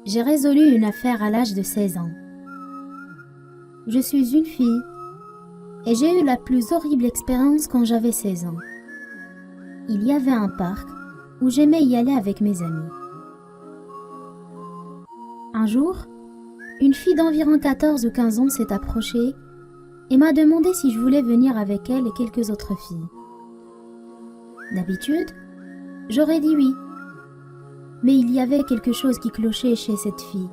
J'ai résolu une affaire à l'âge de 16 ans. Je suis une fille et j'ai eu la plus horrible expérience quand j'avais 16 ans. Il y avait un parc où j'aimais y aller avec mes amis. Un jour, une fille d'environ 14 ou 15 ans s'est approchée et m'a demandé si je voulais venir avec elle et quelques autres filles. D'habitude, j'aurais dit oui. Mais il y avait quelque chose qui clochait chez cette fille.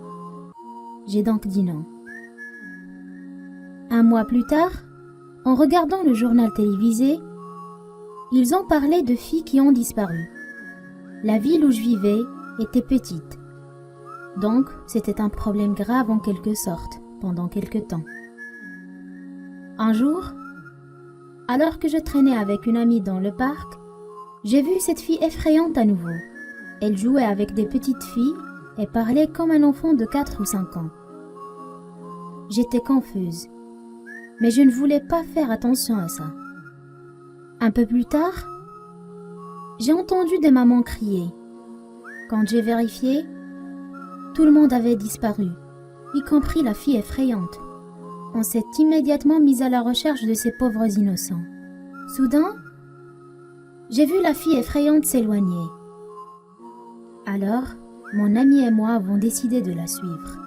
J'ai donc dit non. Un mois plus tard, en regardant le journal télévisé, ils ont parlé de filles qui ont disparu. La ville où je vivais était petite. Donc, c'était un problème grave en quelque sorte, pendant quelque temps. Un jour, alors que je traînais avec une amie dans le parc, j'ai vu cette fille effrayante à nouveau. Elle jouait avec des petites filles et parlait comme un enfant de 4 ou 5 ans. J'étais confuse, mais je ne voulais pas faire attention à ça. Un peu plus tard, j'ai entendu des mamans crier. Quand j'ai vérifié, tout le monde avait disparu, y compris la fille effrayante. On s'est immédiatement mis à la recherche de ces pauvres innocents. Soudain, j'ai vu la fille effrayante s'éloigner. Alors, mon ami et moi avons décidé de la suivre.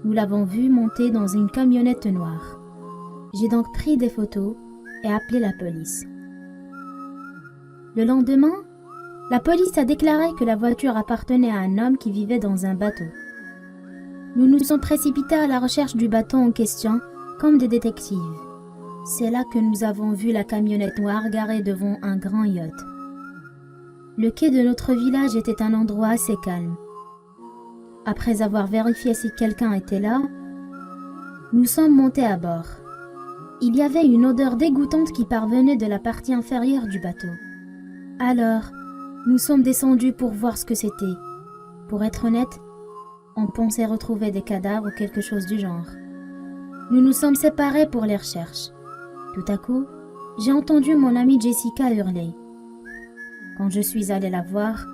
Nous l'avons vue monter dans une camionnette noire. J'ai donc pris des photos et appelé la police. Le lendemain, la police a déclaré que la voiture appartenait à un homme qui vivait dans un bateau. Nous nous sommes précipités à la recherche du bateau en question, comme des détectives. C'est là que nous avons vu la camionnette noire garée devant un grand yacht. Le quai de notre village était un endroit assez calme. Après avoir vérifié si quelqu'un était là, nous sommes montés à bord. Il y avait une odeur dégoûtante qui parvenait de la partie inférieure du bateau. Alors, nous sommes descendus pour voir ce que c'était. Pour être honnête, on pensait retrouver des cadavres ou quelque chose du genre. Nous nous sommes séparés pour les recherches. Tout à coup, j'ai entendu mon amie Jessica hurler. Quand je suis allée la voir,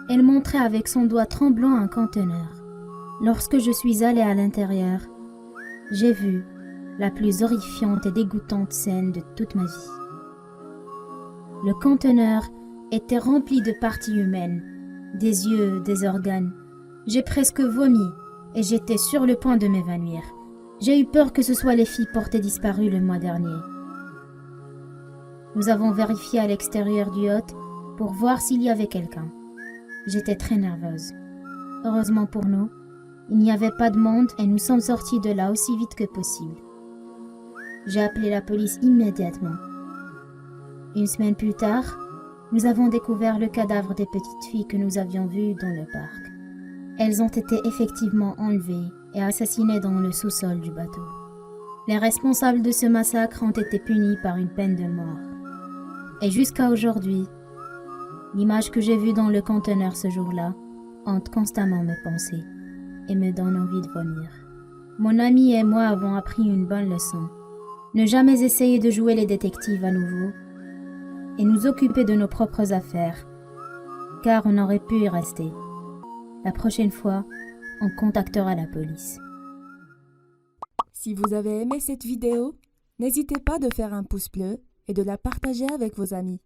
elle montrait avec son doigt tremblant un conteneur. Lorsque je suis allée à l'intérieur, j'ai vu la plus horrifiante et dégoûtante scène de toute ma vie. Le conteneur était rempli de parties humaines, des yeux, des organes. J'ai presque vomi et j'étais sur le point de m'évanouir. J'ai eu peur que ce soit les filles portées disparues le mois dernier. Nous avons vérifié à l'extérieur du yacht pour voir s'il y avait quelqu'un. J'étais très nerveuse. Heureusement pour nous, il n'y avait pas de monde et nous sommes sortis de là aussi vite que possible. J'ai appelé la police immédiatement. Une semaine plus tard, nous avons découvert le cadavre des petites filles que nous avions vues dans le parc. Elles ont été effectivement enlevées et assassinées dans le sous-sol du bateau. Les responsables de ce massacre ont été punis par une peine de mort. Et jusqu'à aujourd'hui, l'image que j'ai vue dans le conteneur ce jour-là hante constamment mes pensées et me donne envie de vomir. Mon ami et moi avons appris une bonne leçon. Ne jamais essayer de jouer les détectives à nouveau et nous occuper de nos propres affaires, car on aurait pu y rester. La prochaine fois, on contactera la police. Si vous avez aimé cette vidéo, n'hésitez pas de faire un pouce bleu et de la partager avec vos amis.